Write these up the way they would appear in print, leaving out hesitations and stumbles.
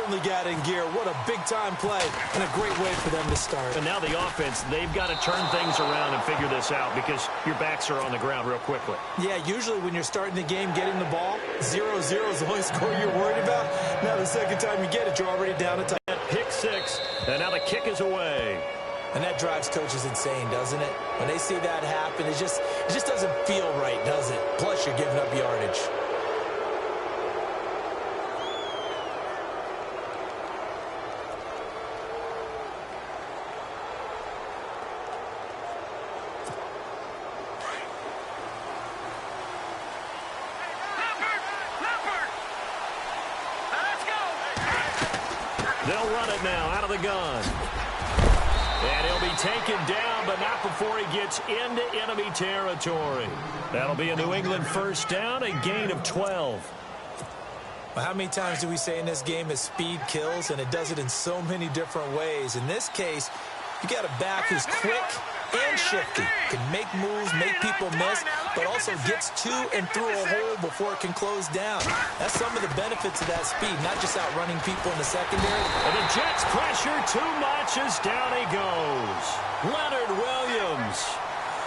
certainly got in gear. What a big-time play and a great way for them to start. And now the offense, they've got to turn things around and figure this out because your backs are on the ground real quickly. Yeah, usually when you're starting the game getting the ball, 0-0 is the only score you're worried about. Now the second time you get it, you're already down a touchdown. Pick 6, and now the kick is away. And that drives coaches insane, doesn't it? When they see that happen, it just doesn't feel right, does it? Plus, you're giving up yardage. They'll run it now out of the gun. And he'll be taken down, but not before he gets into enemy territory. That'll be a New England first down, a gain of 12. Well, how many times do we say in this game that speed kills, and it does it in so many different ways? In this case, you got a back who's quick and shifty, can make moves, make people miss, but also gets to and through a hole before it can close down. That's some of the benefits of that speed, not just outrunning people in the secondary. And the Jets pressure too much as down he goes. Leonard Williams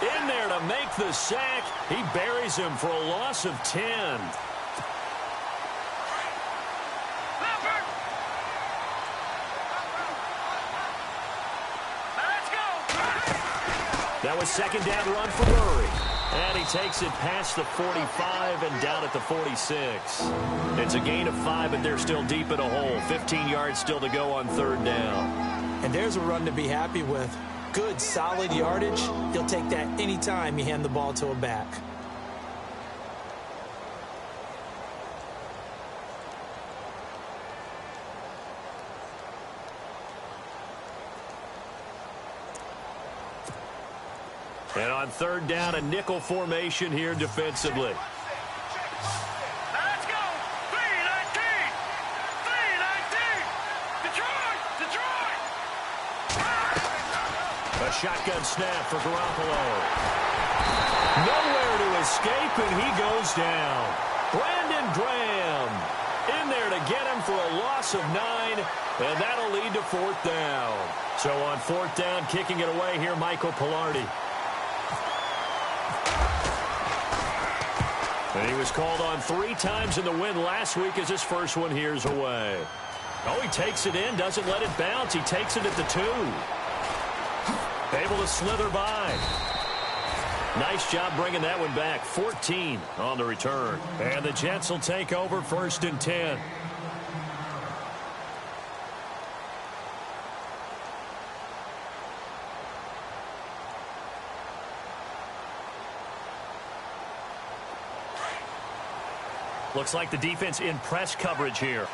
in there to make the sack. He buries him for a loss of 10. That was second down run for Murray. And he takes it past the 45 and down at the 46. It's a gain of 5, but they're still deep in a hole. 15 yards still to go on third down. And there's a run to be happy with. Good, solid yardage. You'll take that any time you hand the ball to a back. And on third down, a nickel formation here defensively. Let's go! 3-19! 3-19! Detroit! Detroit! A shotgun snap for Garoppolo. Nowhere to escape, and he goes down. Brandon Graham in there to get him for a loss of 9, and that'll lead to fourth down. So on fourth down, kicking it away here, Michael Pilardi. And he was called on 3 times in the win last week as his first one here's away. Oh, he takes it in, doesn't let it bounce. He takes it at the 2. Able to slither by. Nice job bringing that one back. 14 on the return. And the Jets will take over first and 10. Looks like the defense in press coverage here.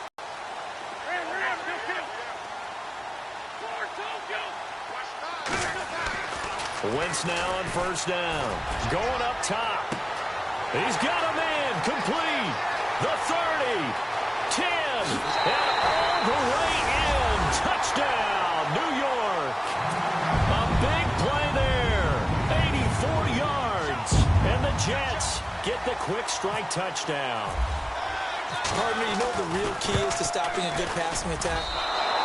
Wentz now on first down. Going up top. He's got a man complete. The 30, 10, and all the way in. Touchdown, New York. A big play there. 84 yards. And the Jets get the quick strike touchdown. Partner, you know what the real key is to stopping a good passing attack?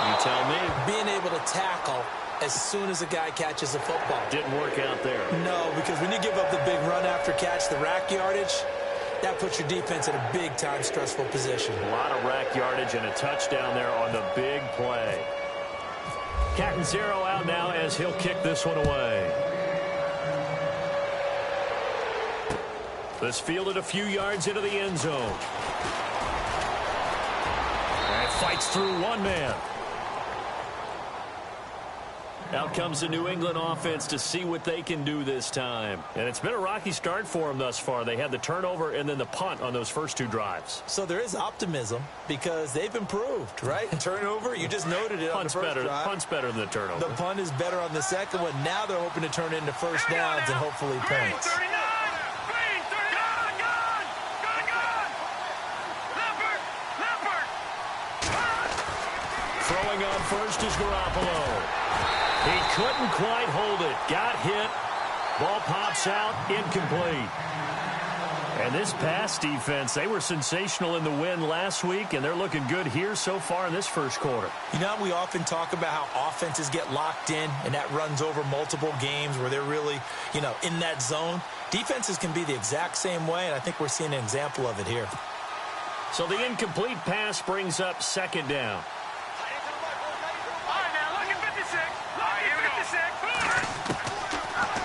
You tell me. Being able to tackle as soon as a guy catches a football. Didn't work out there. No, because when you give up the big run after catch, the rack yardage, that puts your defense in a big-time stressful position. A lot of rack yardage and a touchdown there on the big play. Catanzaro out now as he'll kick this one away. This fielded a few yards into the end zone. And fights through one man. Out comes the New England offense to see what they can do this time. And it's been a rocky start for them thus far. They had the turnover and then the punt on those first 2 drives. So there is optimism because they've improved, right? Turnover, you just noted it on the first drive. Punt's better than the turnover. The punt is better on the second one. Now they're hoping to turn it into first downs and hopefully points. Throwing on first is Garoppolo. He couldn't quite hold it. Got hit. Ball pops out. Incomplete. And this pass defense, they were sensational in the win last week, and they're looking good here so far in this first quarter. You know, we often talk about how offenses get locked in, and that runs over multiple games where they're really, you know, in that zone. Defenses can be the exact same way, and I think we're seeing an example of it here. So the incomplete pass brings up second down.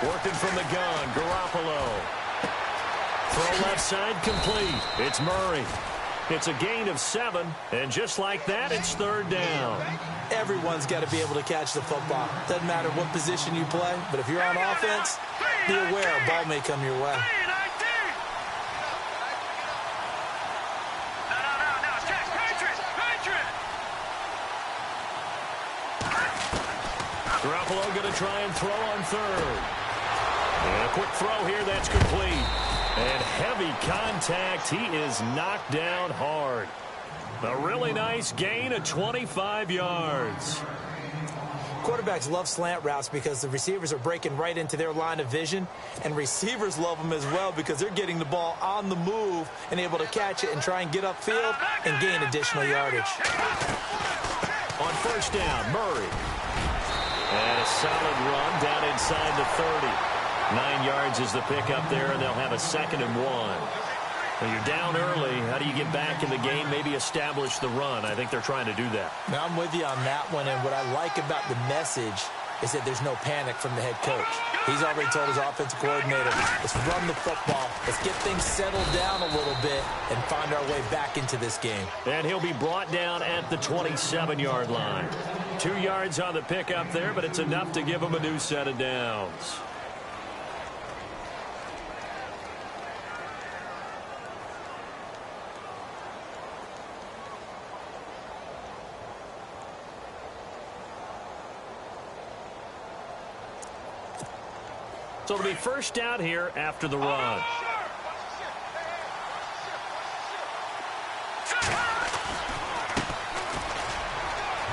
Working from the gun, Garoppolo. Throw left side complete. It's Murray. It's a gain of 7, and just like that, it's third down. Everyone's got to be able to catch the football. Doesn't matter what position you play, but if you're on offense, be aware a ball may come your way. Garoppolo going to try and throw on third. And a quick throw here, that's complete. And heavy contact. He is knocked down hard. A really nice gain of 25 yards. Quarterbacks love slant routes because the receivers are breaking right into their line of vision, and receivers love them as well because they're getting the ball on the move and able to catch it and try and get upfield and gain additional yardage. On first down, Murray. And a solid run down inside the 30. 9 yards is the pickup there, and they'll have a 2nd and 1. When you're down early, how do you get back in the game, maybe establish the run? I think they're trying to do that. Now, I'm with you on that one, and what I like about the message is that there's no panic from the head coach. He's already told his offensive coordinator, let's run the football, let's get things settled down a little bit and find our way back into this game. And he'll be brought down at the 27-yard line. 2 yards on the pickup there, but it's enough to give him a new set of downs. So it'll be first down here after the run.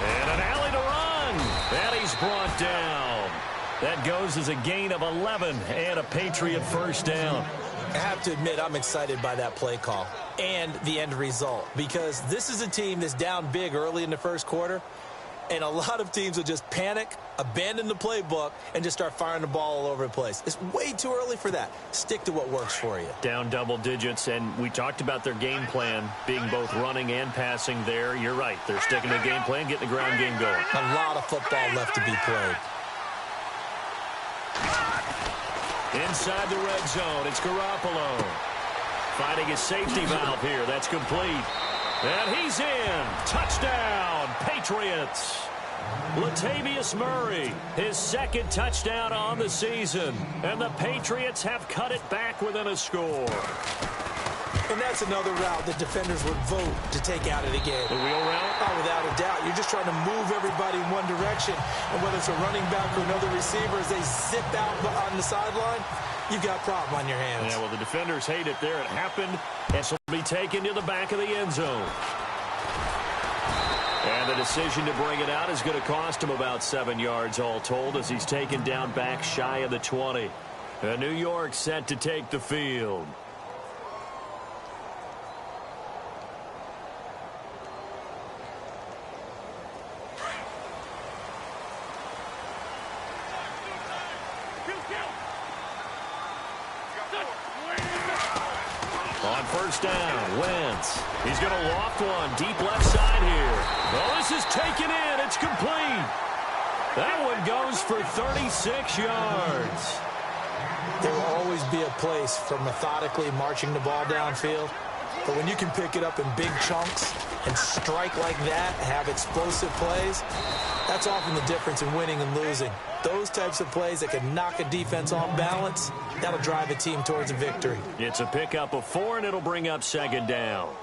And an alley to run. And he's brought down. That goes as a gain of 11 and a Patriot first down. I have to admit, I'm excited by that play call and the end result because this is a team that's down big early in the first quarter. And a lot of teams will just panic, abandon the playbook, and just start firing the ball all over the place. It's way too early for that. Stick to what works for you. Down double digits, and we talked about their game plan being both running and passing there. You're right. They're sticking to the game plan, getting the ground game going. A lot of football left to be played. Inside the red zone, it's Garoppolo. Finding his safety valve here. That's complete. And he's in. Touchdown, Patriots. Latavius Murray, his 2nd touchdown on the season. And the Patriots have cut it back within a score. And that's another route that defenders would vote to take out of the game. The wheel route? Oh, without a doubt. You're just trying to move everybody in one direction. And whether it's a running back or another receiver, as they zip out on the sideline, you've got a problem on your hands. Yeah, well, the defenders hate it there. It happened, and so it'll be taken to the back of the end zone. And the decision to bring it out is going to cost him about 7 yards all told as he's taken down back shy of the 20. And New York set to take the field. On first down, Wentz. He's going to loft one deep left side here. Oh, this is taken in. It's complete. That one goes for 36 yards. There will always be a place for methodically marching the ball downfield. But when you can pick it up in big chunks and strike like that, have explosive plays, that's often the difference in winning and losing. Those types of plays that can knock a defense off balance, that'll drive a team towards a victory. It's a pickup of 4, and it'll bring up 2nd down.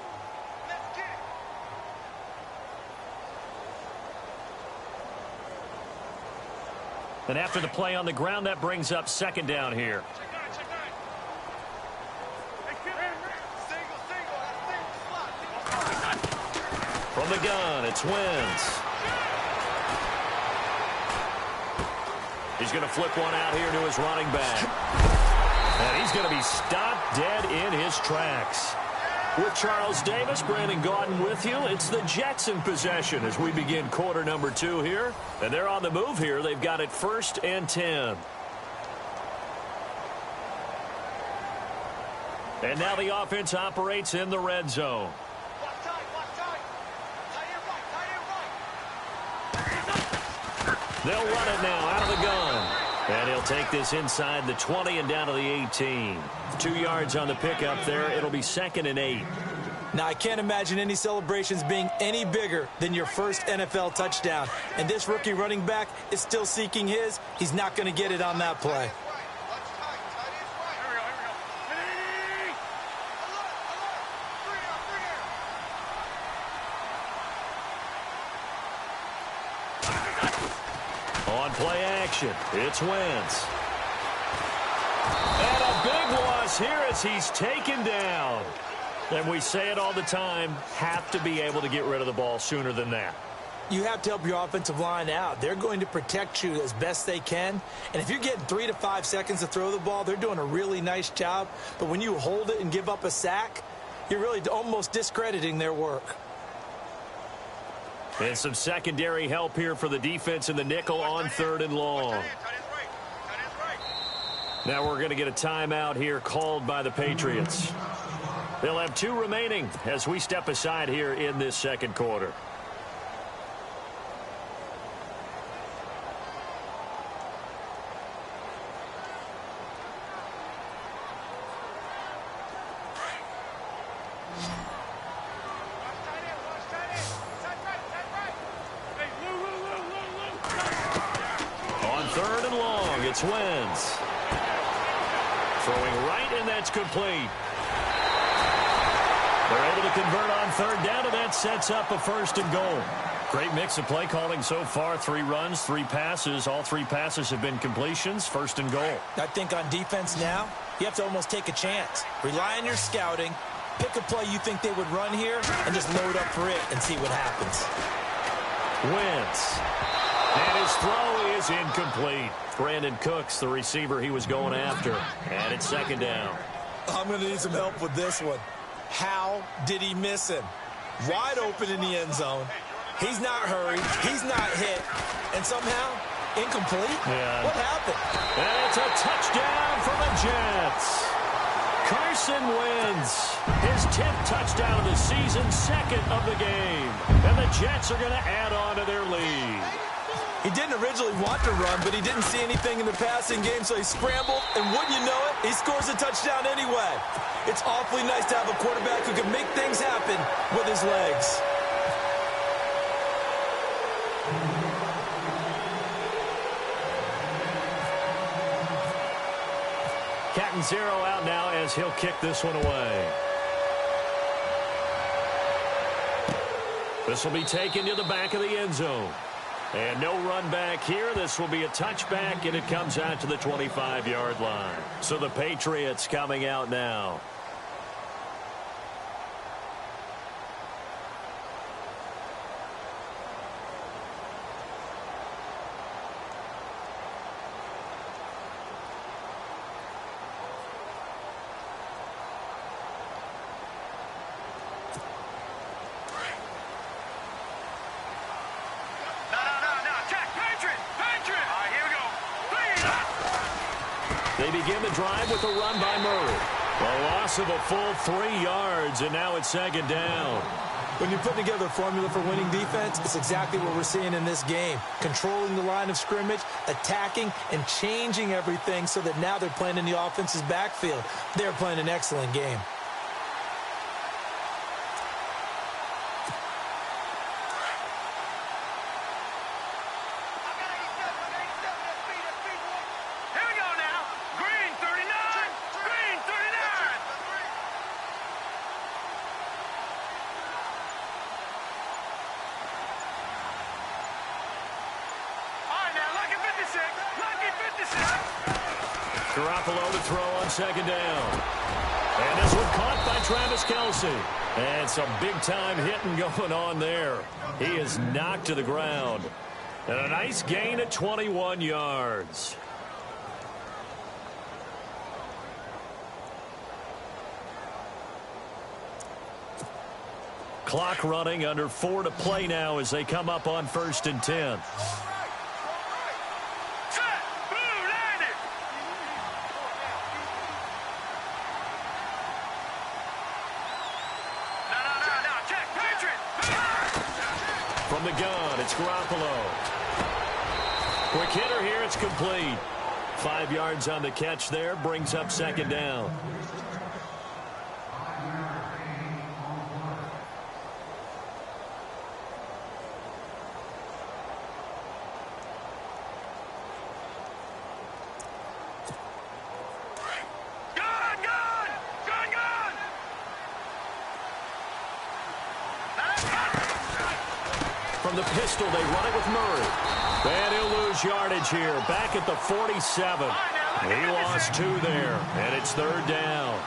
And after the play on the ground, that brings up 2nd down here. From the gun, it's Wentz. He's going to flip one out here to his running back. And he's going to be stopped dead in his tracks. With Charles Davis, Brandon Gaudin with you. It's the Jets in possession as we begin quarter number 2 here. And they're on the move here. They've got it 1st and 10. And now the offense operates in the red zone. They'll run it now out of the gun. And he'll take this inside the 20 and down to the 18. 2 yards on the pickup there. It'll be 2nd and 8. Now, I can't imagine any celebrations being any bigger than your first NFL touchdown. And this rookie running back is still seeking his. He's not going to get it on that play. On play action, it's Wentz. And a big loss here as he's taken down. And we say it all the time, have to be able to get rid of the ball sooner than that. You have to help your offensive line out. They're going to protect you as best they can. And if you're getting 3 to 5 seconds to throw the ball, they're doing a really nice job. But when you hold it and give up a sack, you're really almost discrediting their work. And some secondary help here for the defense in the nickel on 3rd and long. Now we're going to get a timeout here called by the Patriots. They'll have 2 remaining as we step aside here in this second quarter. It's Wentz. Throwing right, and that's complete. They're able to convert on 3rd down, and that sets up a 1st and goal. Great mix of play calling so far. 3 runs, 3 passes. All 3 passes have been completions. 1st and goal. I think on defense now, you have to almost take a chance. Rely on your scouting. Pick a play you think they would run here, and just load up for it and see what happens. Wentz. And his throw is incomplete. Brandon Cooks, the receiver he was going after. And it's 2nd down. I'm going to need some help with this one. How did he miss him? Wide open in the end zone. He's not hurried. He's not hit. And somehow, incomplete? Yeah. What happened? And it's a touchdown for the Jets. Carson Wentz, his 10th touchdown of the season, 2nd of the game. And the Jets are going to add on to their lead. He didn't originally want to run, but he didn't see anything in the passing game, so he scrambled, and wouldn't you know it, he scores a touchdown anyway. It's awfully nice to have a quarterback who can make things happen with his legs. Catanzaro out now as he'll kick this one away. This will be taken to the back of the end zone. And no run back here. This will be a touchback, and it comes out to the 25-yard line. So the Patriots coming out now. They begin the drive with a run by Murray. A loss of a full 3 yards, and now it's 2nd down. When you're putting together a formula for winning defense, it's exactly what we're seeing in this game. Controlling the line of scrimmage, attacking, and changing everything so that now they're playing in the offense's backfield. They're playing an excellent game. Garoppolo to throw on 2nd down. And this one caught by Travis Kelce. And some big-time hitting going on there. He is knocked to the ground. And a nice gain at 21 yards. Clock running, under 4 to play now as they come up on 1st and 10. From the gun, it's Garoppolo. Quick hitter here, it's complete. 5 yards on the catch there, brings up 2nd down. From the pistol, they run it with Murray. And he'll lose yardage here. Back at the 47. He lost 2 there, and it's 3rd down.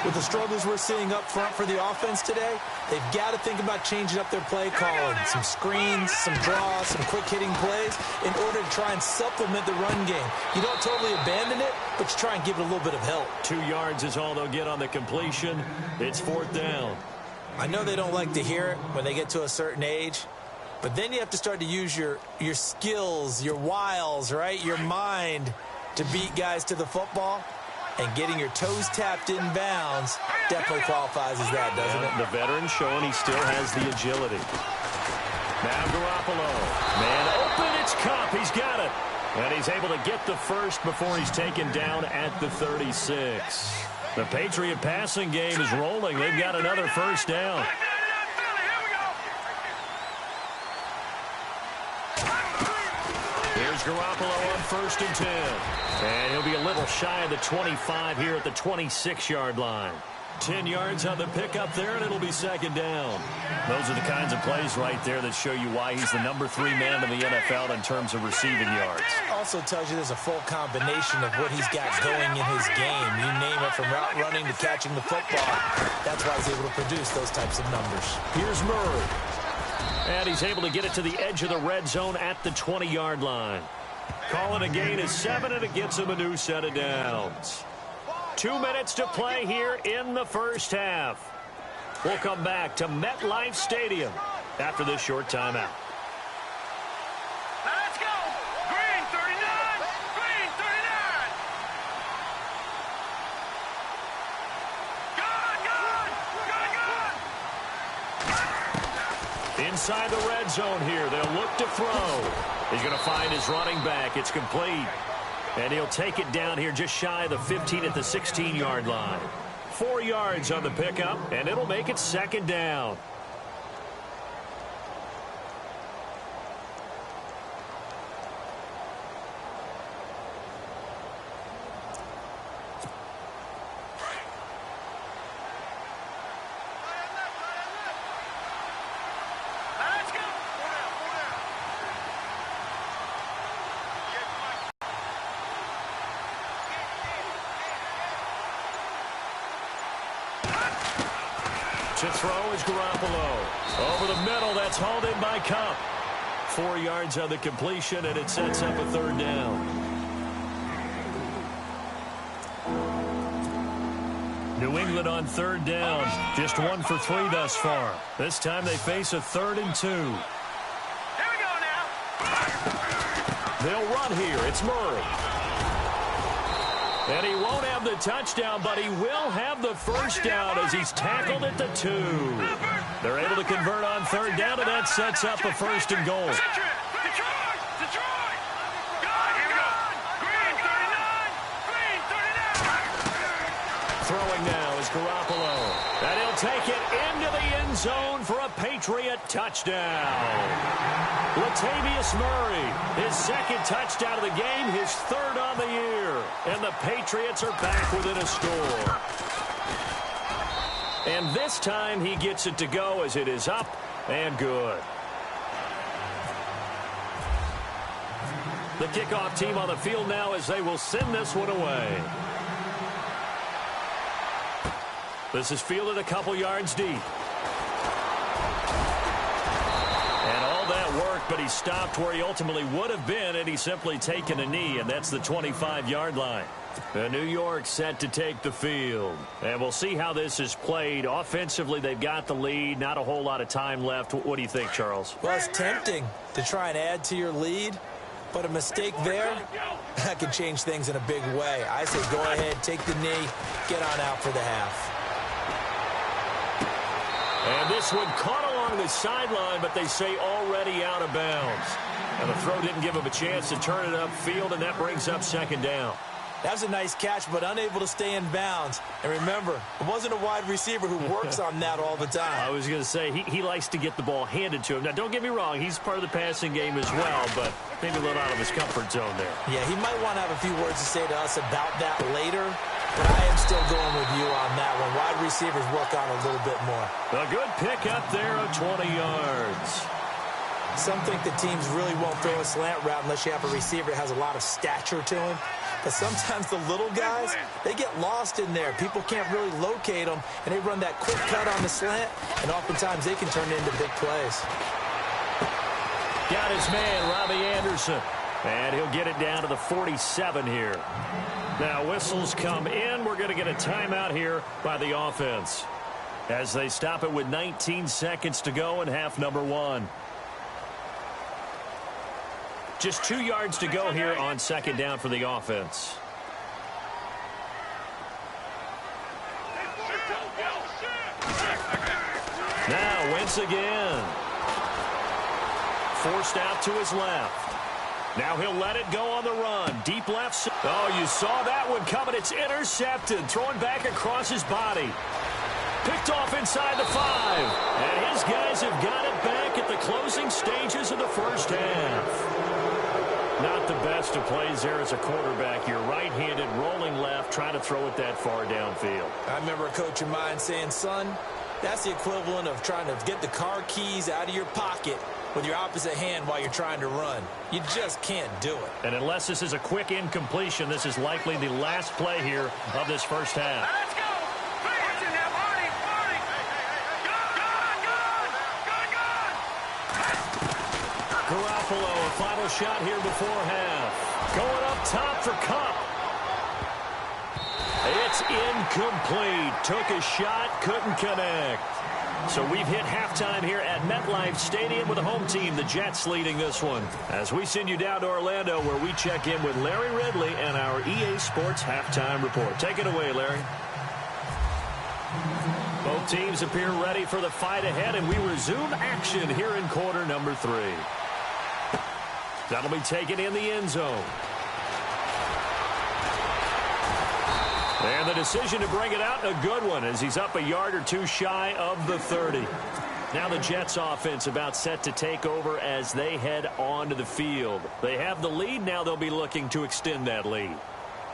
With the struggles we're seeing up front for the offense today, they've got to think about changing up their play calling. Some screens, some draws, some quick-hitting plays in order to try and supplement the run game. You don't totally abandon it, but you try and give it a little bit of help. 2 yards is all they'll get on the completion. It's 4th down. I know they don't like to hear it when they get to a certain age, but then you have to start to use your skills, your wiles, right, your mind to beat guys to the football. And getting your toes tapped in bounds definitely qualifies as that, doesn't it? The veteran showing he still has the agility. Now Garoppolo. Man open, it's Cup. He's got it. And he's able to get the first before he's taken down at the 36. The Patriot passing game is rolling. They've got another 1st down. Here's Garoppolo on 1st and 10. And he'll be a little shy of the 25 here at the 26-yard line. 10 yards on the pickup there, and it'll be 2nd down. Those are the kinds of plays right there that show you why he's the number 3 man in the NFL in terms of receiving yards. Also tells you there's a full combination of what he's got going in his game. You name it, from route running to catching the football. That's why he's able to produce those types of numbers. Here's Murray. And he's able to get it to the edge of the red zone at the 20-yard line. Calling a gain of 7, and it gets him a new set of downs. 2 minutes to play here in the first half. We'll come back to MetLife Stadium after this short timeout. Let's go! Green 39! Green 39! Good! Inside the red zone here, they'll look to throw. He's going to find his running back. It's complete. And he'll take it down here just shy of the 15 at the 16-yard line. 4 yards on the pickup, and it'll make it 2nd down. To throw is Garoppolo. Over the middle, that's hauled in by Cup. 4 yards on the completion, and it sets up a 3rd down. New England on 3rd down. Just 1 for 3 thus far. This time they face a 3rd and 2. Here we go now. They'll run here. It's Murray. And he won't have the touchdown, but he will have the first down as he's tackled at the 2. They're able to convert on 3rd down, and that sets up a 1st and goal. Throwing now is Garoppolo. And he'll take it into the end zone for a Patriot touchdown. Latavius Murray, his 2nd touchdown of the game, his 3rd on the year. And the Patriots are back within a score. And this time he gets it to go as it is up and good. The kickoff team on the field now as they will send this one away. This is fielded a couple yards deep. And all that work, but he he stopped where he ultimately would have been had he simply taken a knee, and that's the 25-yard line. New York set to take the field. And we'll see how this is played. Offensively, they've got the lead. Not a whole lot of time left. What do you think, Charles? Well, it's tempting to try and add to your lead, but a mistake there, that could change things in a big way. I say go ahead, take the knee, get on out for the half. And this one caught along the sideline, but they say already out of bounds. And the throw didn't give him a chance to turn it upfield, and that brings up second down. That was a nice catch, but unable to stay in bounds. And remember, it wasn't a wide receiver who works on that all the time. I was going to say, he likes to get the ball handed to him. Now, don't get me wrong, he's part of the passing game as well, but maybe a little out of his comfort zone there. Yeah, he might want to have a few words to say to us about that later, but I am still going with you on that one. Wide receivers work on a little bit more. A good pick up there of 20 yards. Some think the teams really won't throw a slant route unless you have a receiver that has a lot of stature to him. But sometimes the little guys, they get lost in there. People can't really locate them, and they run that quick cut on the slant, and oftentimes they can turn into big plays. Got his man, Robbie Anderson. And he'll get it down to the 47 here. Now, whistles come in. We're going to get a timeout here by the offense as they stop it with 19 seconds to go in half number one. Just 2 yards to go here on second down for the offense. Now, Wentz again. Forced out to his left. Now he'll let it go on the run. Deep left. Oh, you saw that one coming. It's intercepted. Throwing back across his body. Picked off inside the 5. And his guys have got it back at the closing stages of the first half. Not the best of plays there as a quarterback. You're right-handed, rolling left, trying to throw it that far downfield. I remember a coach of mine saying, son, that's the equivalent of trying to get the car keys out of your pocket with your opposite hand while you're trying to run. You just can't do it. And unless this is a quick incompletion, this is likely the last play here of this first half. Let's go! Watch it now, Marty! Good! Garoppolo, a final shot here before half. Going up top for Kupp. It's incomplete. Took a shot, couldn't connect. So we've hit halftime here at MetLife Stadium with the home team, the Jets, leading this one. As we send you down to Orlando, where we check in with Larry Ridley and our EA Sports Halftime Report. Take it away, Larry. Both teams appear ready for the fight ahead, and we resume action here in quarter number 3. That'll be taken in the end zone. And the decision to bring it out, a good one, as he's up a yard or two shy of the 30. Now the Jets offense about set to take over as they head onto the field. They have the lead. Now they'll be looking to extend that lead.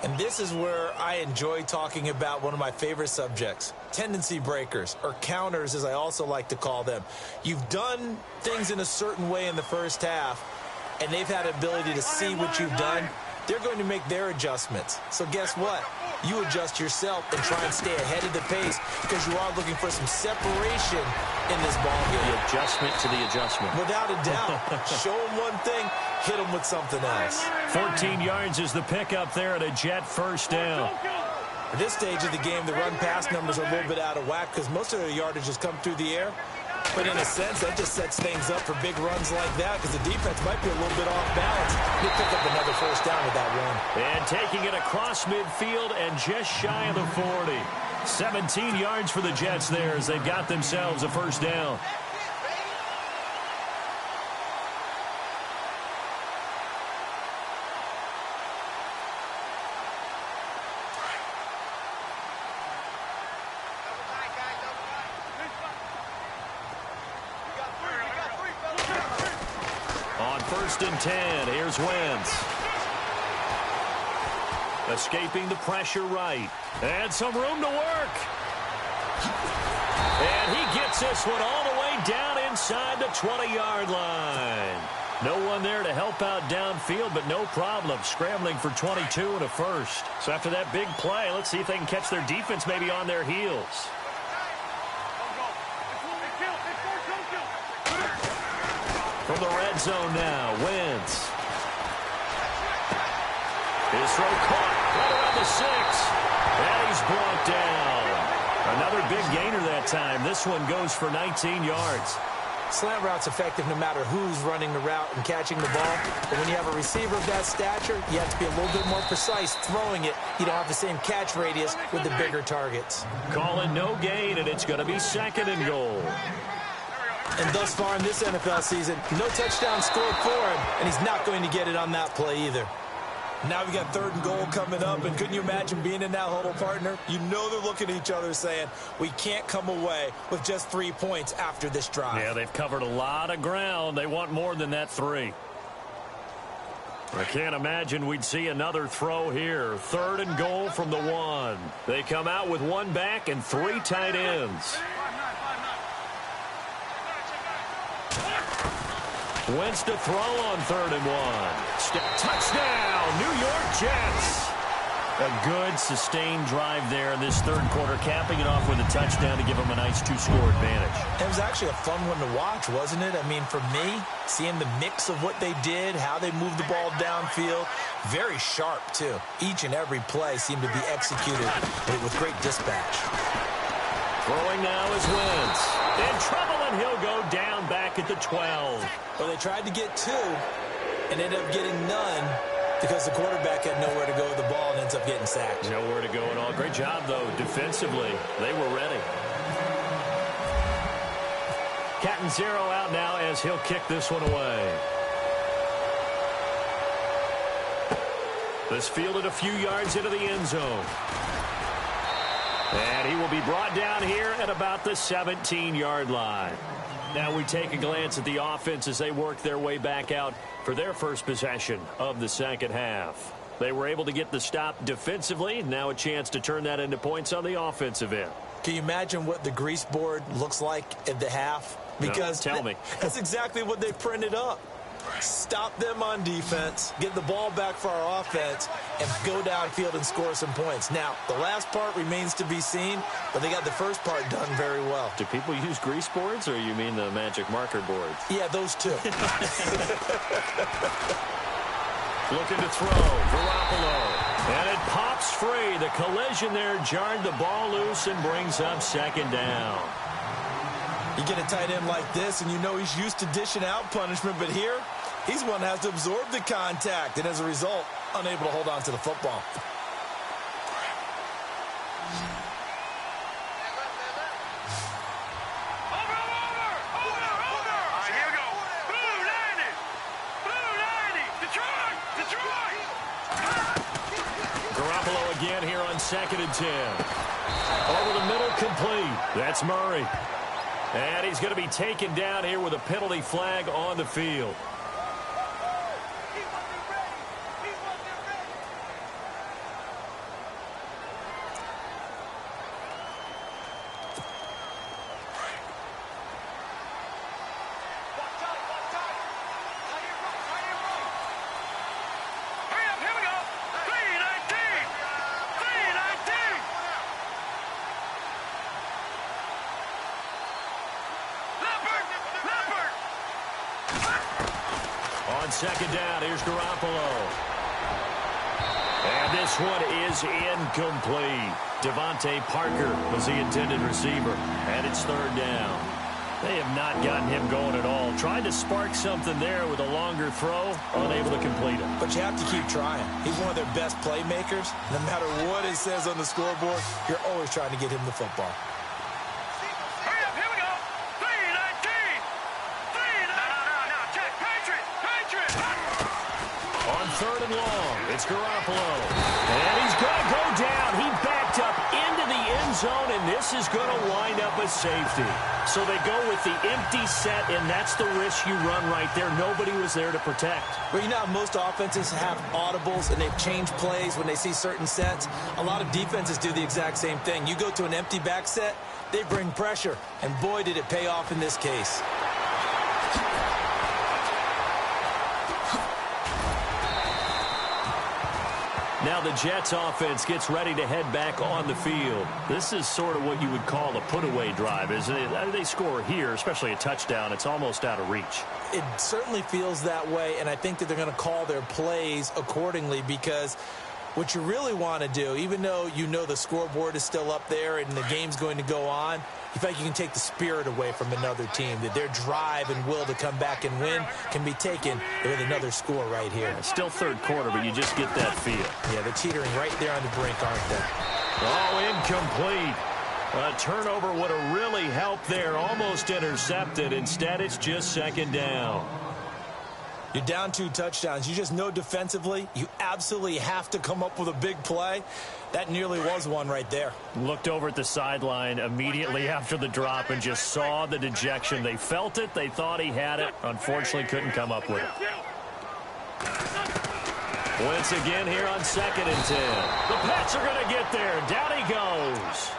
And this is where I enjoy talking about one of my favorite subjects, tendency breakers, or counters, as I also like to call them. You've done things in a certain way in the first half, and they've had an ability to see what you've done. They're going to make their adjustments. So guess what? You adjust yourself and try and stay ahead of the pace because you are looking for some separation in this ball game. The adjustment to the adjustment. Without a doubt. Show them one thing, hit them with something else. 14 yards is the pickup there at a Jet first down. At this stage of the game, the run-pass numbers are a little bit out of whack because most of their yardage has come through the air. But in a sense, that just sets things up for big runs like that because the defense might be a little bit off balance. He'll pick up another first down with that run. And taking it across midfield and just shy of the 40. 17 yards for the Jets there as they've got themselves a first down. First and 10. Here's Wentz. Escaping the pressure right. And some room to work. And he gets this one all the way down inside the 20-yard line. No one there to help out downfield, but no problem. Scrambling for 22 and a first. So after that big play, let's see if they can catch their defense maybe on their heels. From the red zone now, Wentz. His throw caught right around the 6. And he's brought down. Another big gainer that time. This one goes for 19 yards. Slant route's effective no matter who's running the route and catching the ball. But when you have a receiver of that stature, you have to be a little bit more precise throwing it. You don't have the same catch radius with the bigger targets. Calling no gain, and it's going to be 2nd and goal. And thus far in this NFL season, no touchdown scored for him, and he's not going to get it on that play either. Now we got 3rd and goal coming up, and couldn't you imagine being in that huddle, partner? You know they're looking at each other saying, we can't come away with just 3 points after this drive. Yeah, they've covered a lot of ground. They want more than that 3. I can't imagine we'd see another throw here. 3rd and goal from the 1. They come out with 1 back and 3 tight ends. Wentz to throw on 3rd and 1. Touchdown, New York Jets. A good, sustained drive there in this 3rd quarter, capping it off with a touchdown to give them a nice 2-score advantage. It was actually a fun one to watch, wasn't it? I mean, for me, seeing the mix of what they did, how they moved the ball downfield, very sharp, too. Each and every play seemed to be executed with great dispatch. Throwing now is Wentz. In trouble, and he'll go down back at the 12. Well, they tried to get 2 and ended up getting none because the quarterback had nowhere to go with the ball and ends up getting sacked. Nowhere to go at all. Great job, though, defensively. They were ready. Cat and 0 out now as he'll kick this one away. This fielded a few yards into the end zone. And he will be brought down here at about the 17-yard line. Now we take a glance at the offense as they work their way back out for their first possession of the 2nd half. They were able to get the stop defensively. Now a chance to turn that into points on the offensive end. Can you imagine what the grease board looks like at the half? Because no, tell me. That's exactly what they printed up. Stop them on defense, get the ball back for our offense, and go downfield and score some points. Now, the last part remains to be seen, but they got the first part done very well. Do people use grease boards, or you mean the magic marker boards? Yeah, those two. Looking to throw, Garoppolo. And it pops free. The collision there jarred the ball loose and brings up 2nd down. You get a tight end like this, and you know he's used to dishing out punishment, but here, he's one that has to absorb the contact, and as a result, unable to hold on to the football. Over! All right, here we go. Blue 90! Detroit! Garoppolo again here on 2nd and 10. Over the middle, complete. That's Murray. And he's going to be taken down here with a penalty flag on the field. On 2nd down, here's Garoppolo. And this one is incomplete. Devontae Parker was the intended receiver. And it's 3rd down. They have not gotten him going at all. Tried to spark something there with a longer throw, unable to complete it. But you have to keep trying. He's one of their best playmakers. No matter what it says on the scoreboard, you're always trying to get him the football. On 3rd and long, it's Garoppolo. And he's going to go down. He backed up into the end zone, and this is going to wind up a safety. So they go with the empty set, and that's the risk you run right there. Nobody was there to protect. Well, you know how most offenses have audibles, and they've changed plays when they see certain sets? A lot of defenses do the exact same thing. You go to an empty back set, they bring pressure, and boy, did it pay off in this case. Now the Jets offense gets ready to head back on the field. This is sort of what you would call a put-away drive, isn't it? They score here, especially a touchdown. It's almost out of reach. It certainly feels that way, and I think that they're going to call their plays accordingly, because what you really want to do, even though you know the scoreboard is still up there and the game's going to go on, you feel like you can take the spirit away from another team, that their drive and will to come back and win can be taken with another score right here. Yeah, still third quarter, but you just get that feel. Yeah, they're teetering right there on the brink, aren't they? Oh, incomplete. A turnover would have really helped there. Almost intercepted. Instead, it's just second down. You're down 2 touchdowns. You just know defensively you absolutely have to come up with a big play. That nearly was one right there. Looked over at the sideline immediately after the drop and just saw the dejection. They felt it. They thought he had it. Unfortunately, couldn't come up with it. Once again here on 2nd and 10. The Pats are going to get there. Down he goes.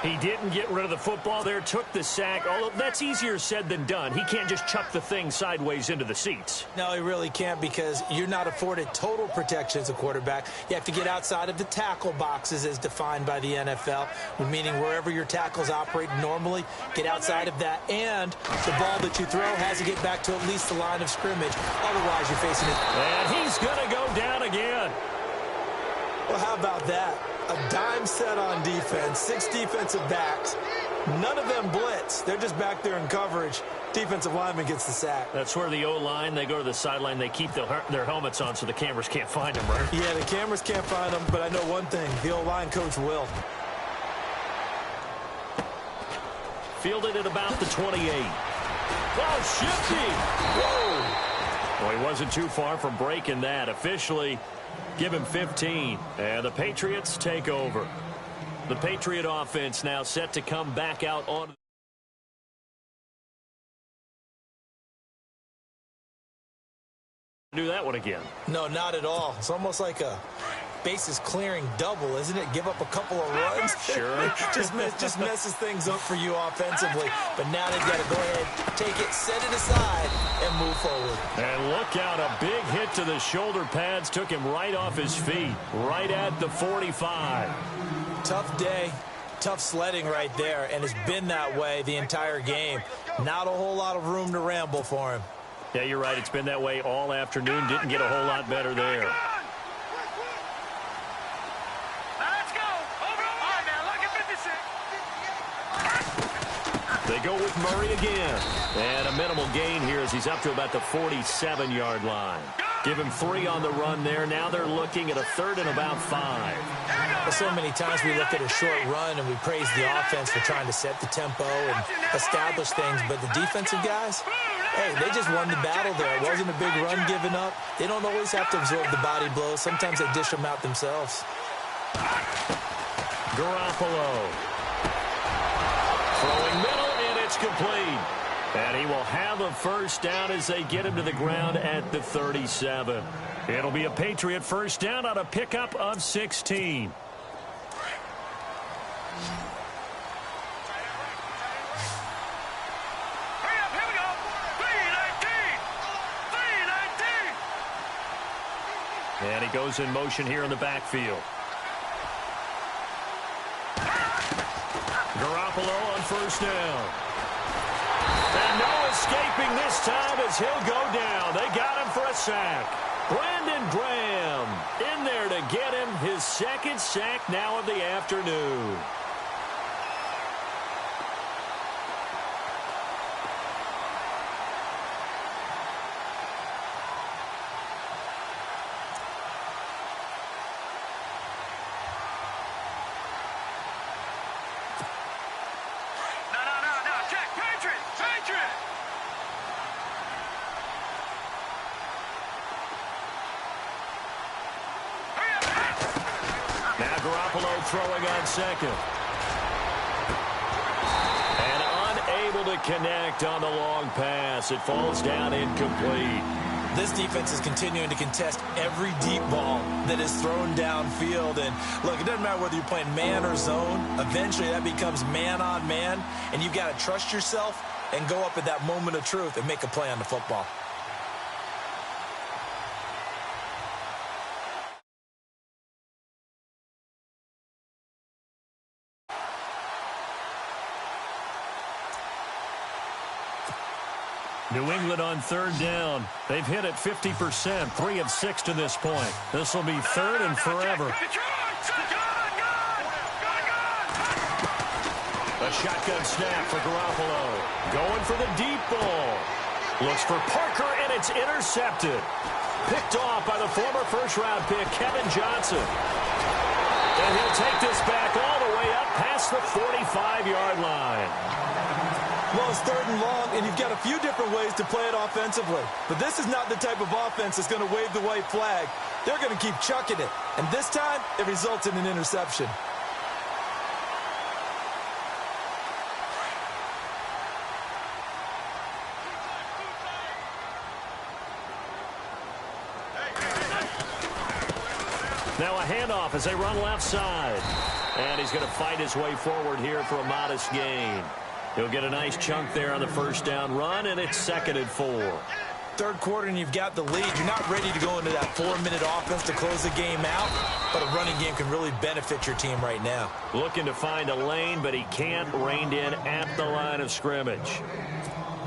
He didn't get rid of the football there, took the sack. Although that's easier said than done. He can't just chuck the thing sideways into the seats. No, he really can't, because you're not afforded total protection as a quarterback. You have to get outside of the tackle boxes as defined by the NFL, meaning wherever your tackles operate normally, get outside of that. And the ball that you throw has to get back to at least the line of scrimmage. Otherwise, you're facing it. And he's going to go down again. Well, how about that? A dime set on defense, 6 defensive backs. None of them blitz. They're just back there in coverage. Defensive lineman gets the sack. That's where the O-line, they go to the sideline, they keep their helmets on so the cameras can't find them, right? Yeah, the cameras can't find them, but I know one thing. The O-line coach will. Fielded at about the 28. Oh, shifty! Whoa! Well, he wasn't too far from breaking that. Officially, give him 15. And the Patriots take over. The Patriot offense now set to come back out on. Do that one again. No, not at all. It's almost like a bases clearing double, isn't it? Give up a couple of runs. Sure. just messes things up for you offensively. But now they've got to go ahead, take it, set it aside, and move forward. And look out, a big hit to the shoulder pads took him right off his feet, right at the 45. Tough day, tough sledding right there, and it's been that way the entire game. Not a whole lot of room to ramble for him. Yeah, you're right. It's been that way all afternoon. Didn't get a whole lot better there. Let's go. Over. All right, now, look at 56. They go with Murray again. And a minimal gain here as he's up to about the 47-yard line. Give him 3 on the run there. Now they're looking at a 3rd and about 5. Well, so many times we look at a short run and we praise the offense for trying to set the tempo and establish things, but the defensive guys, hey, they just won the battle there. It wasn't a big run given up. They don't always have to absorb the body blows. Sometimes they dish them out themselves. Garoppolo. Throwing middle, and it's complete. And he will have a first down as they get him to the ground at the 37. It'll be a Patriot first down on a pickup of 16. Hurry up, here we go. 319. 319. And he goes in motion here in the backfield. Garoppolo on first down. And no escaping this time as he'll go down. They got him for a sack. Brandon Graham in there to get him his 2nd sack now of the afternoon. No. Check. Patriot. Now Garoppolo throwing on 2nd. And unable to connect on the long pass. It falls down incomplete. This defense is continuing to contest every deep ball that is thrown downfield. And, look, it doesn't matter whether you're playing man or zone. Eventually that becomes man on man, and you've got to trust yourself and go up at that moment of truth and make a play on the football. New England on third down. They've hit it 50%, 3 of 6 to this point. This will be third and forever. A shotgun snap for Garoppolo. Going for the deep ball. Looks for Parker, and it's intercepted. Picked off by the former first-round pick, Kevin Johnson. And he'll take this back all the way up past the 45-yard line. Well, it's third and long, and you've got a few different ways to play it offensively. But this is not the type of offense that's going to wave the white flag. They're going to keep chucking it. And this time, it results in an interception. Now a handoff as they run left side. And he's going to fight his way forward here for a modest gain. He'll get a nice chunk there on the first down run, and it's 2nd and 4. Third quarter, and you've got the lead. You're not ready to go into that 4-minute offense to close the game out, but a running game can really benefit your team right now. Looking to find a lane, but he can't. Reined in at the line of scrimmage.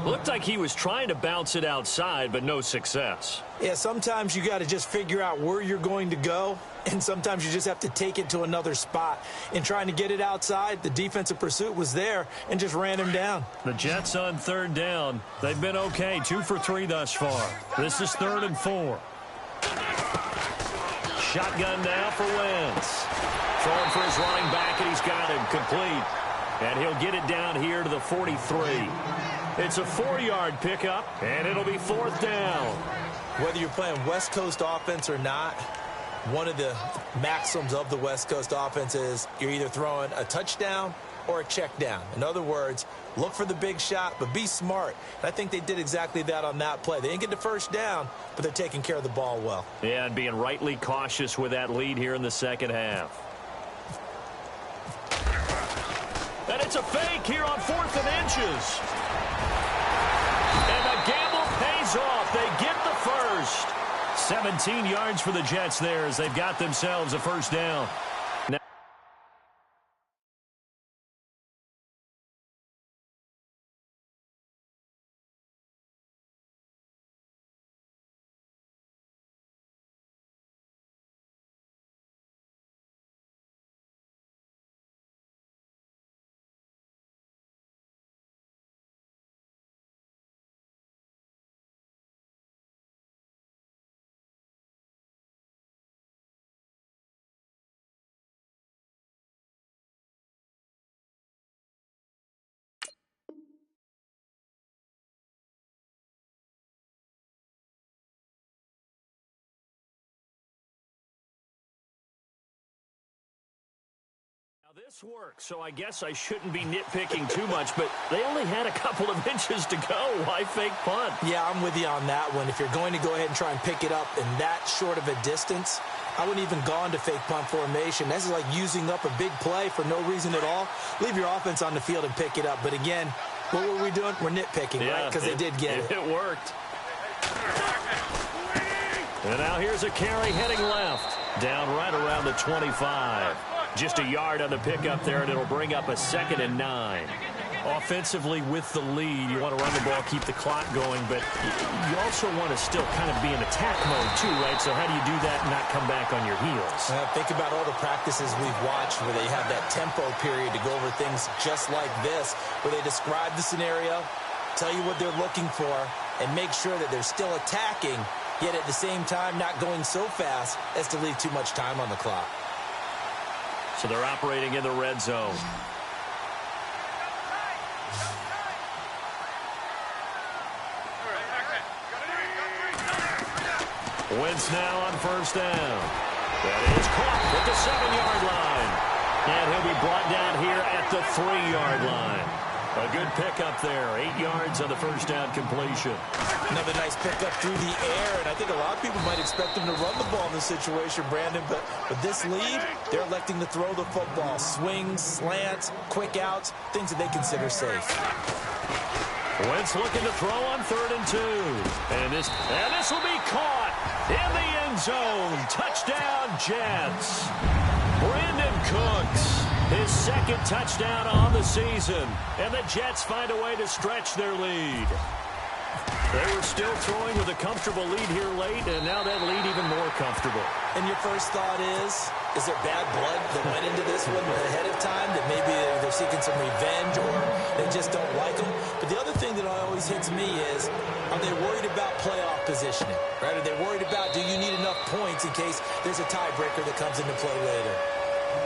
Looked like he was trying to bounce it outside, but no success. Yeah, sometimes you got to just figure out where you're going to go, and sometimes you just have to take it to another spot. In trying to get it outside, the defensive pursuit was there and just ran him down. The Jets on third down. They've been okay, 2 for 3 thus far. This is 3rd and 4. Shotgun now for Wentz. Throwing for his running back, and he's got him complete. And he'll get it down here to the 43. It's a 4-yard pickup, and it'll be 4th down. Whether you're playing West Coast offense or not, one of the maxims of the West Coast offense is you're either throwing a touchdown or a check down. In other words, look for the big shot, but be smart. And I think they did exactly that on that play. They didn't get the first down, but they're taking care of the ball well. Yeah, and being rightly cautious with that lead here in the second half. And it's a fake here on 4th and inches. And the gamble pays off. They get the first. 17 yards for the Jets there as they've got themselves a first down. Now this works, so I guess I shouldn't be nitpicking too much, but they only had a couple of inches to go. Why fake punt? Yeah, I'm with you on that one. If you're going to go ahead and try and pick it up in that short of a distance, I wouldn't even gone to fake punt formation. This is like using up a big play for no reason at all. Leave your offense on the field and pick it up. But again, what were we doing? We're nitpicking, right? Because they did get it. It worked. And now here's a carry heading left. Down right around the 25. Just a yard on the pickup there, and it'll bring up a 2nd and 9. Offensively with the lead, you want to run the ball, keep the clock going, but you also want to still kind of be in attack mode too, right? So how do you do that and not come back on your heels? Think about all the practices we've watched where they have that tempo period to go over things just like this, where they describe the scenario, tell you what they're looking for, and make sure that they're still attacking, yet at the same time not going so fast as to leave too much time on the clock. So they're operating in the red zone. Wentz now on first down. That is caught at the 7-yard line. And he'll be brought down here at the 3-yard line. A good pickup there. 8 yards on the first down completion. Another nice pickup through the air, and I think a lot of people might expect him to run the ball in this situation, Brandon, but with this lead, they're electing to throw the football. Swings, slants, quick outs, things that they consider safe. Wentz looking to throw on 3rd and 2. And this will be caught in the end zone. Touchdown, Jets. Brandon Cooks, his 2nd touchdown on the season. And the Jets find a way to stretch their lead. They were still throwing with a comfortable lead here late, and now that lead even more comfortable. And your first thought is there bad blood that went into this one ahead of time, that maybe they're seeking some revenge or they just don't like them? But the other thing that always hits me is, are they worried about playoff positioning? Right? Are they worried about, do you need enough points in case there's a tiebreaker that comes into play later?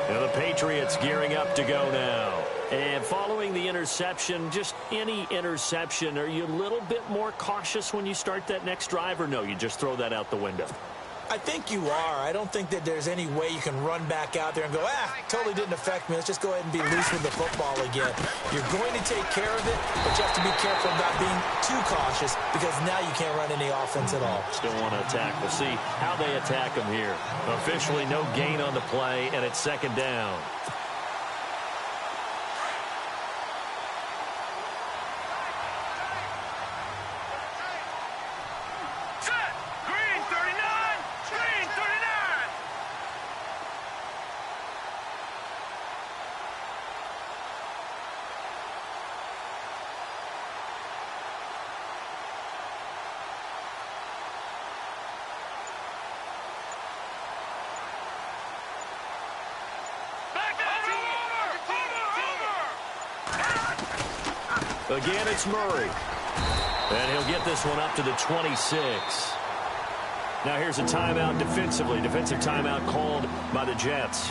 Now the Patriots gearing up to go now. And following the interception, just any interception, are you a little bit more cautious when you start that next drive, or no, you just throw that out the window? I think you are. I don't think that there's any way you can run back out there and go, totally didn't affect me. Let's just go ahead and be loose with the football again. You're going to take care of it, but you have to be careful about being too cautious because now you can't run any offense at all. Still want to attack. We'll see how they attack them here. Officially no gain on the play, and it's second down. Again, it's Murray. And he'll get this one up to the 26. Now here's a timeout defensively. Defensive timeout called by the Jets.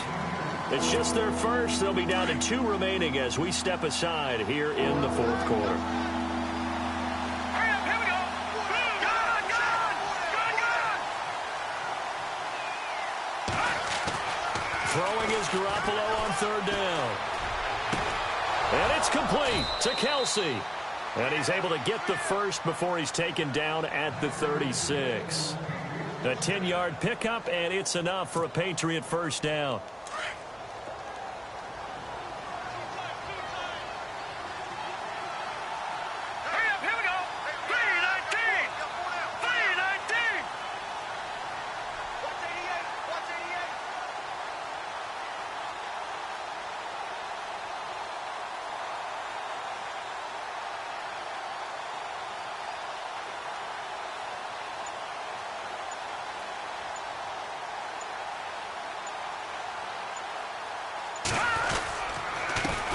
It's just their first. They'll be down to 2 remaining as we step aside here in the fourth quarter. Throwing is Garoppolo on third down. And it's complete to Kelsey. And he's able to get the first before he's taken down at the 36. A 10-yard pickup, and it's enough for a Patriot first down.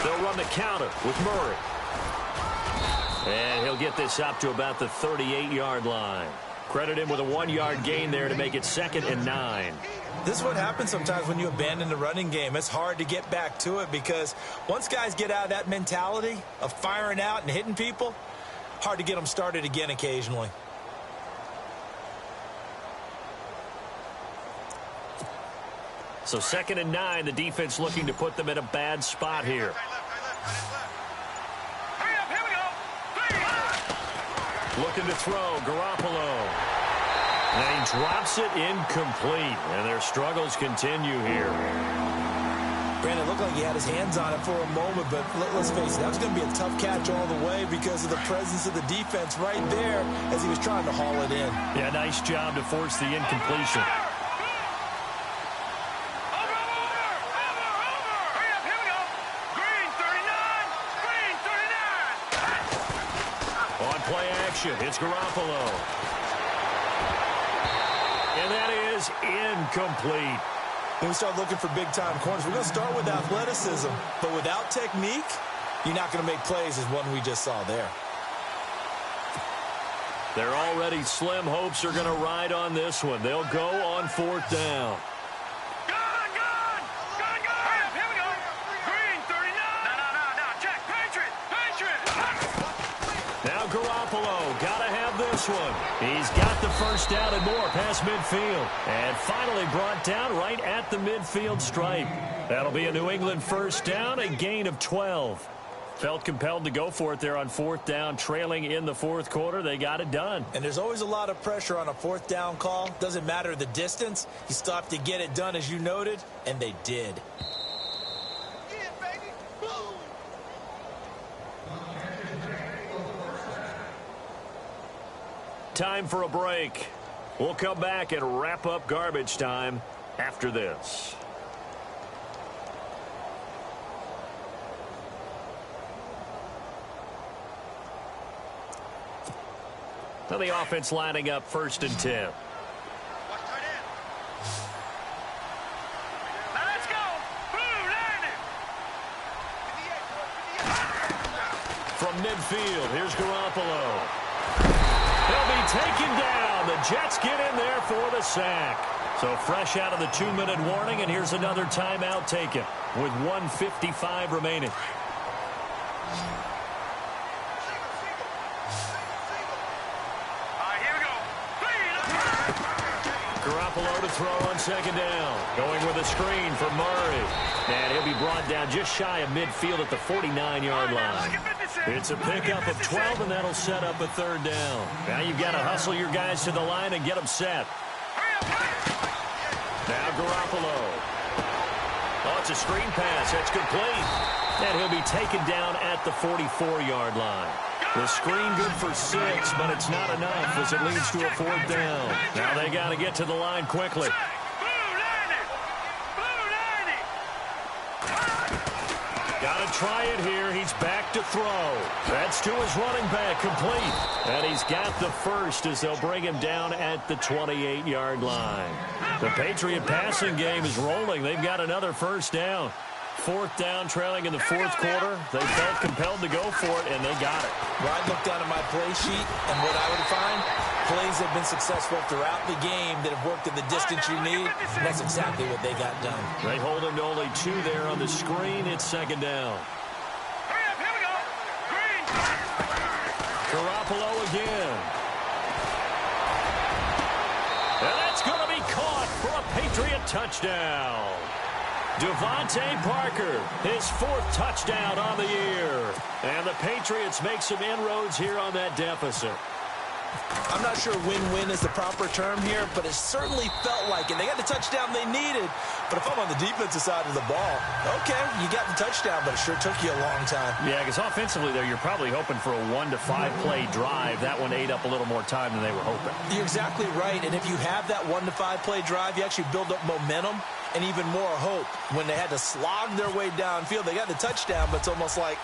They'll run the counter with Murray. And he'll get this up to about the 38-yard line. Credit him with a 1-yard gain there to make it 2nd and 9. This is what happens sometimes when you abandon the running game. It's hard to get back to it because once guys get out of that mentality of firing out and hitting people, hard to get them started again occasionally. So 2nd and 9, the defense looking to put them in a bad spot here. Looking to throw, Garoppolo. And he drops it incomplete. And their struggles continue here. Brandon, it looked like he had his hands on it for a moment, but let's face it, that was going to be a tough catch all the way because of the presence of the defense right there as he was trying to haul it in. Yeah, nice job to force the incompletion. It's Garoppolo. And that is incomplete. When we start looking for big-time corners, we're going to start with athleticism. But without technique, you're not going to make plays as one we just saw there. Their already slim hopes are going to ride on this one. They'll go on 4th down. Garoppolo, got to have this one. He's got the first down and more past midfield. And finally brought down right at the midfield stripe. That'll be a New England first down, a gain of 12. Felt compelled to go for it there on 4th down, trailing in the 4th quarter. They got it done. And there's always a lot of pressure on a 4th down call. Doesn't matter the distance. You still have to get it done, as you noted, and they did. Time for a break. We'll come back and wrap up garbage time after this. So the offense lining up 1st and 10. Let's go. Blue landing. From midfield, here's Garoppolo. He'll be taken down. The Jets get in there for the sack. So fresh out of the 2-minute warning, and here's another timeout taken with 1:55 remaining. Here we go. Garoppolo to throw on 2nd down. Going with a screen for Murray. And he'll be brought down just shy of midfield at the 49-yard line. It's a pickup of 12, and that'll set up a 3rd down. Now you've got to hustle your guys to the line and get them set. Now Garoppolo. Oh, it's a screen pass. That's complete. And he'll be taken down at the 44-yard line. The screen good for 6, but it's not enough as it leads to a 4th down. Now they got to get to the line quickly. Got to try it here. He's back to throw. That's to his running back, complete. And he's got the 1st as they'll bring him down at the 28-yard line. The Patriot passing game is rolling. They've got another 1st down. 4th down, trailing in the 4th quarter. They felt compelled to go for it, and they got it. Well, I looked down at my play sheet, and what I would find, plays have been successful throughout the game that have worked at the distance you need, and that's exactly what they got done. They hold him to only 2 there on the screen. It's 2nd down. Hurry up, here we go. Green. Garoppolo again. And that's going to be caught for a Patriot touchdown. Devontae Parker, his 4th touchdown on the year. And the Patriots make some inroads here on that deficit. I'm not sure win-win is the proper term here, but it certainly felt like it. They got the touchdown they needed, but if I'm on the defensive side of the ball, okay, you got the touchdown, but it sure took you a long time. Yeah, because offensively, though, you're probably hoping for a 1 to 5 play drive. That one ate up a little more time than they were hoping. You're exactly right, and if you have that 1 to 5 play drive, you actually build up momentum and even more hope. When they had to slog their way downfield, they got the touchdown, but it's almost like,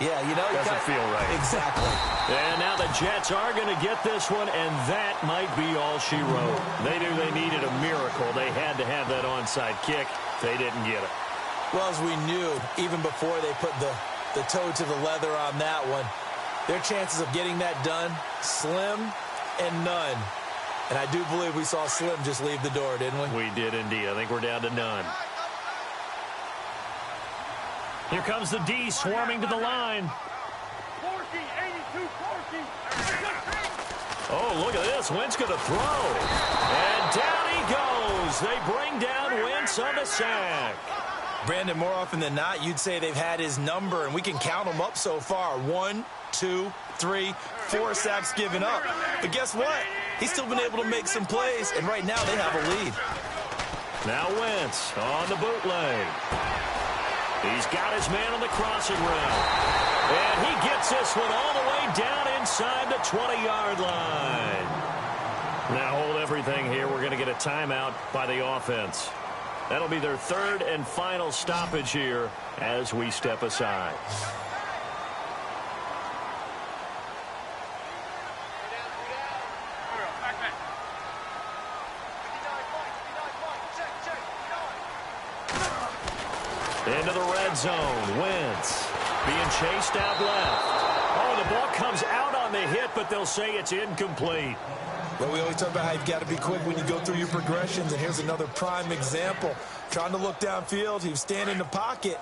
yeah, you know, doesn't feel right. Exactly. And now the Jets are going to get this one, and that might be all she wrote. They knew they needed a miracle. They had to have that onside kick. They didn't get it. Well, as we knew, even before they put the toe to the leather on that one, their chances of getting that done, slim and none. And I do believe we saw Slim just leave the door, didn't we? We did indeed. I think we're down to none. Here comes the D swarming to the line. 40, 82, 40. Oh, look at this. Wentz going to throw. And down he goes. They bring down Wentz on the sack. Brandon, more often than not, you'd say they've had his number, and we can count them up so far. 1, 2, 3, 4 sacks given up. But guess what? He's still been able to make some plays, and right now they have a lead. Now Wentz on the bootleg. He's got his man on the crossing route. And he gets this one all the way down inside the 20-yard line. Now hold everything here. We're going to get a timeout by the offense. That'll be their 3rd and final stoppage here as we step aside. Into the red zone. Wentz being chased out left. Oh, the ball comes out on the hit, but they'll say it's incomplete. Well, we always talk about how you've got to be quick when you go through your progressions, and here's another prime example. Trying to look downfield, he was standing in the pocket,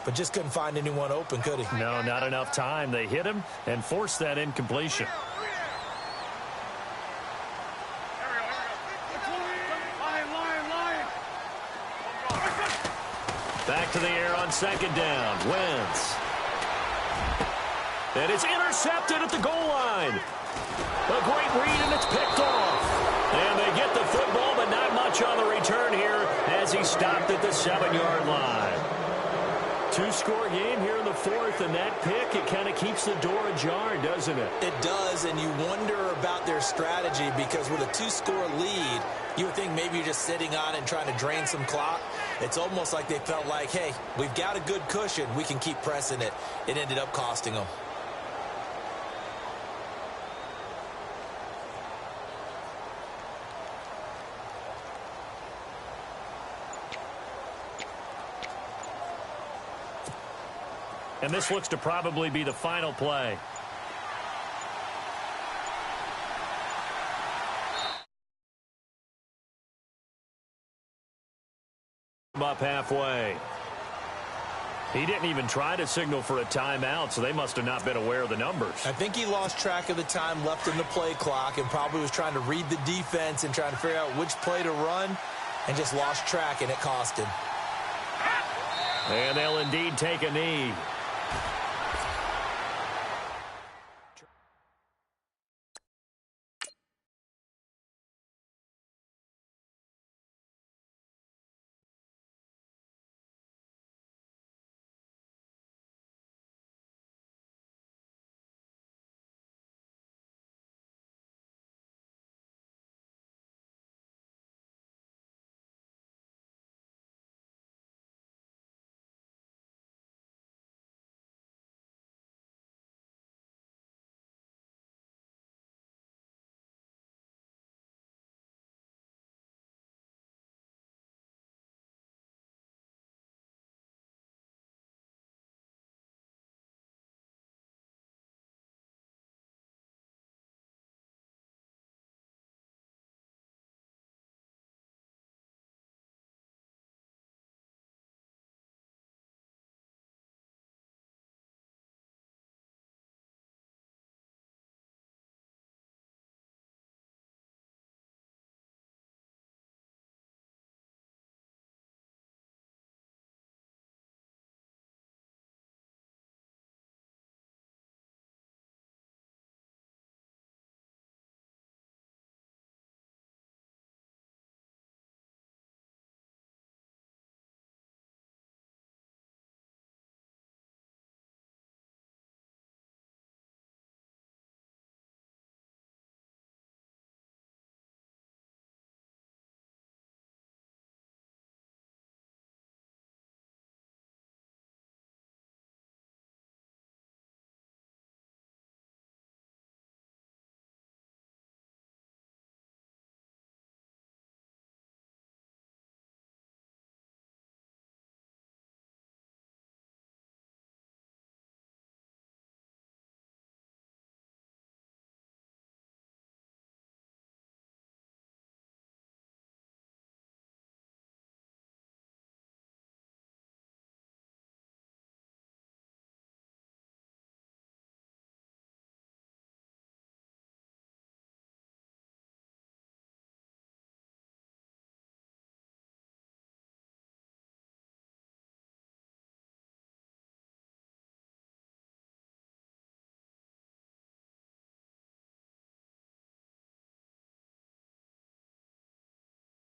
but just couldn't find anyone open, could he? No, not enough time. They hit him and forced that incompletion. Back to the air on 2nd down. Wentz. And it's intercepted at the goal line. A great read, and it's picked off. And they get the football, but not much on the return here as he stopped at the 7-yard line. 2-score game here in the 4th, and that pick, it kind of keeps the door ajar, doesn't it? It does, and you wonder about their strategy because with a 2-score lead, you would think maybe you're just sitting on it and trying to drain some clock. It's almost like they felt like, hey, we've got a good cushion. We can keep pressing it. It ended up costing them. And this looks to probably be the final play. Up halfway. He didn't even try to signal for a timeout, so they must have not been aware of the numbers. I think he lost track of the time left in the play clock and probably was trying to read the defense and trying to figure out which play to run and just lost track, and it cost him. And they'll indeed take a knee.